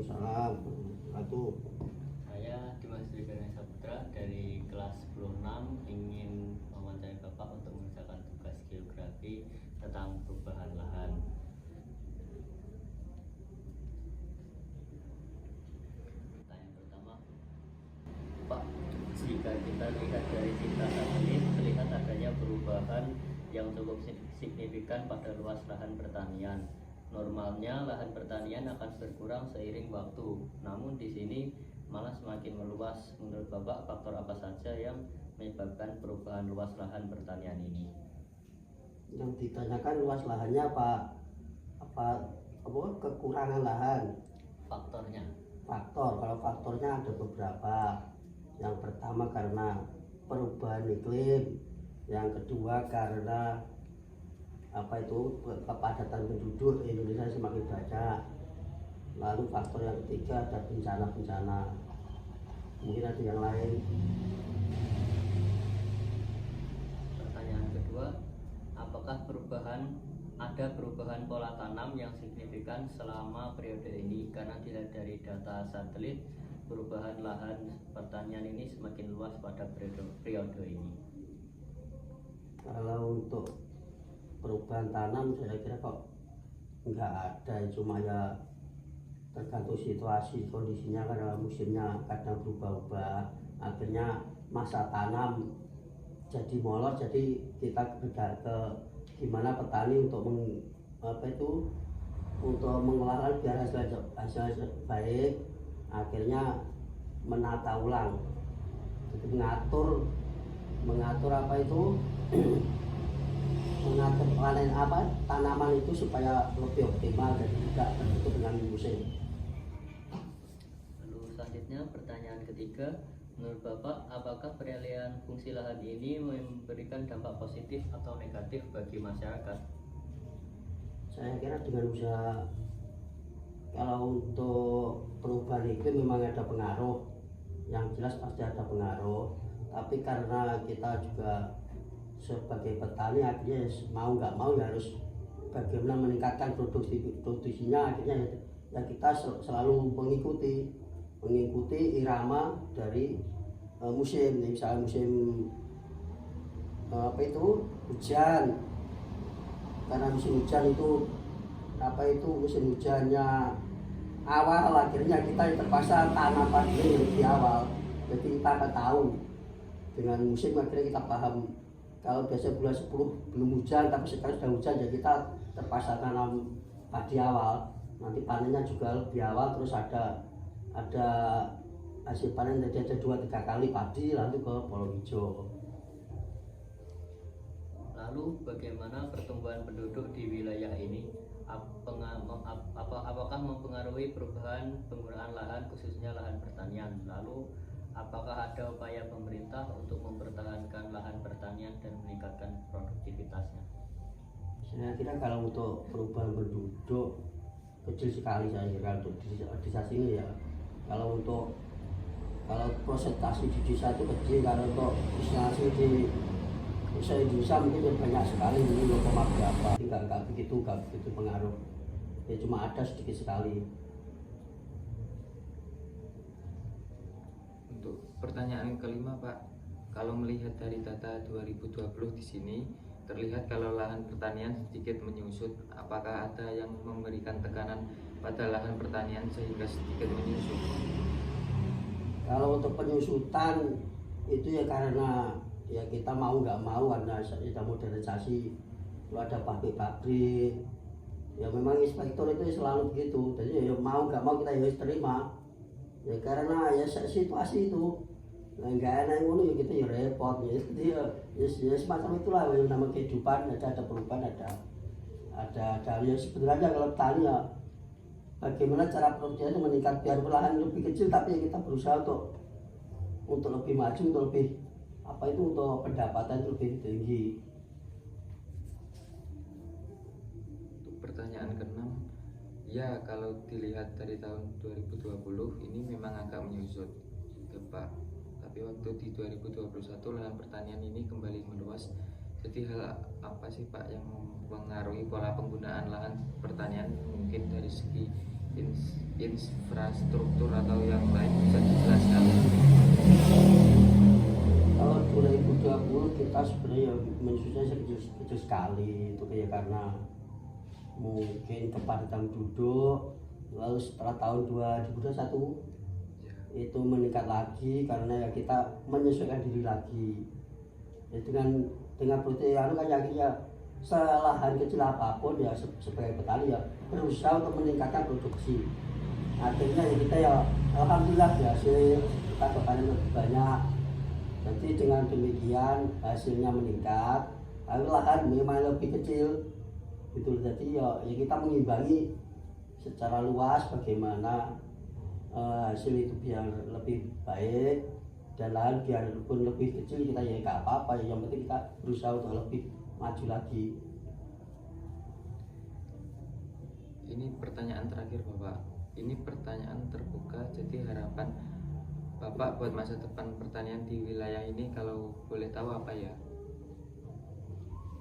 Waalaikumsalam. Aku Saya Dimas Trigana Saputra dari kelas 10-6 ingin mewawancarai Bapak untuk mengerjakan tugas geografi tentang perubahan lahan. Pertanyaan pertama, Pak, jika kita lihat dari cinta satelit, terlihat adanya perubahan yang cukup signifikan pada luas lahan pertanian. Normalnya lahan pertanian akan berkurang seiring waktu, namun di sini malah semakin meluas. Menurut Bapak, faktor apa saja yang menyebabkan perubahan luas lahan pertanian ini? yang ditanyakan luas lahannya apa kekurangan lahan. Faktornya. Kalau faktornya ada beberapa. Yang pertama karena perubahan iklim, yang kedua karena kepadatan penduduk Indonesia semakin banyak. Lalu faktor yang ketiga ada bencana-bencana. Mungkin ada yang lain. Pertanyaan kedua, apakah ada perubahan pola tanam yang signifikan selama periode ini? Karena dilihat dari data satelit, perubahan lahan pertanian ini semakin luas pada periode ini. Kalau untuk perubahan tanam saya kira kok nggak ada, cuma ya tergantung situasi kondisinya, karena musimnya kadang berubah-ubah, akhirnya masa tanam jadi molor. Jadi kita ke gimana petani untuk mengolah biar hasil baik, akhirnya menata ulang, jadi mengatur mengatur panen tanaman itu supaya lebih optimal dan tidak tertutup dengan musim. Lalu selanjutnya pertanyaan ketiga, menurut Bapak, apakah peralihan fungsi lahan ini memberikan dampak positif atau negatif bagi masyarakat? Saya kira dengan usaha, kalau untuk perubahan iklim memang ada pengaruh, yang jelas pasti ada pengaruh. Tapi karena kita juga sebagai petani akhirnya mau nggak mau ya harus bagaimana meningkatkan produksinya, akhirnya ya kita selalu mengikuti irama dari musim. Misalnya musim hujan, karena musim hujan itu musim hujannya awal, akhirnya kita terpaksa tanam padi di awal. Jadi kita akan tahu dengan musim, akhirnya kita paham. Kalau biasa bulan 10 belum hujan, tapi sekarang sudah hujan, jadi kita terpaksa tanam padi awal. Nanti panennya juga lebih awal, terus ada hasil panen jadi ada 2-3 kali padi, lalu ke Pulau Hijau. Lalu bagaimana pertumbuhan penduduk di wilayah ini? Apakah mempengaruhi perubahan penggunaan lahan, khususnya lahan pertanian? Lalu apakah ada upaya pemerintah untuk mempertahankan lahan pertanian dan meningkatkan produktivitasnya? Saya kira kalau untuk perubahan penduduk kecil sekali, saya kira untuk di desa sini ya. Kalau prosentasi di desa itu kecil, kalau untuk destinasi di Indonesia mungkin banyak sekali, ini 0, berapa. Nggak begitu pengaruh. Ya cuma ada sedikit sekali. Untuk pertanyaan kelima, Pak, kalau melihat dari data 2020 di sini terlihat kalau lahan pertanian sedikit menyusut. Apakah ada yang memberikan tekanan pada lahan pertanian sehingga sedikit menyusut? Kalau untuk penyusutan itu ya karena ya kita mau nggak mau, karena kita modernisasi, kalau ada pabrik-pabrik, ya memang inspektor itu selalu begitu. Jadi ya mau nggak mau kita harus terima. Ya karena ya situasi itu nggak enak ngono ya, kita ya repot ya. Jadi ya semacam itulah yang nama kehidupan. Ada perubahan, ada ya sebenarnya kalau petani ya bagaimana cara produknya meningkat biar lahan lebih kecil, tapi ya kita berusaha untuk lebih maju, untuk lebih untuk pendapatan lebih tinggi. Untuk pertanyaan keenam, ya kalau dilihat dari tahun 2020 ini memang agak menyusut, Pak. Tapi waktu di 2021 lahan pertanian ini kembali meluas. Jadi hal apa sih, Pak, yang mempengaruhi pola penggunaan lahan pertanian, mungkin dari segi infrastruktur atau yang lain bisa dijelaskan? Kalau 2020 kita sebenarnya menyusunnya kecil sekali itu ya, karena mungkin kepadatan penduduk. Lalu setelah tahun 2021 itu meningkat lagi karena ya kita menyesuaikan diri lagi ya, dengan protein kan ya selahan kecil apapun ya sebagai petani ya berusaha untuk meningkatkan produksi. Akhirnya ya kita ya alhamdulillah hasil kita berpanen lebih banyak. Jadi dengan demikian hasilnya meningkat, lalu lahan memang lebih kecil gitu. Jadi ya kita mengimbangi secara luas bagaimana hasil itu biar lebih baik, dan lahan biarpun lebih kecil kita ya nggak apa-apa, yang penting kita berusaha untuk lebih maju lagi. Ini pertanyaan terakhir Bapak. Ini pertanyaan terbuka, jadi harapan Bapak buat masa depan pertanian di wilayah ini kalau boleh tahu apa ya?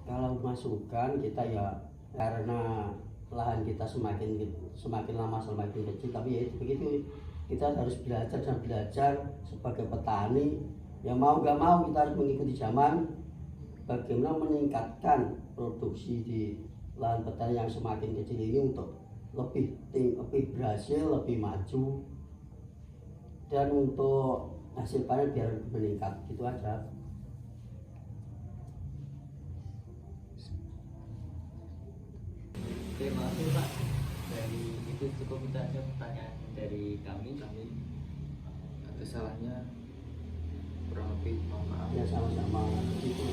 Kalau masukan kita ya karena lahan kita semakin lama semakin kecil, tapi ya begitu kita harus belajar dan belajar sebagai petani yang mau nggak mau kita harus mengikuti zaman bagaimana meningkatkan produksi di lahan petani yang semakin kecil ini untuk lebih berhasil, lebih maju, dan untuk hasil panen biar lebih meningkat. Gitu aja. Oke, makasih Pak. Dari itu cukup itu aja pertanyaan dari kami. Ada salahnya kurang lebih mohon maaf. Ya sama-sama gitu.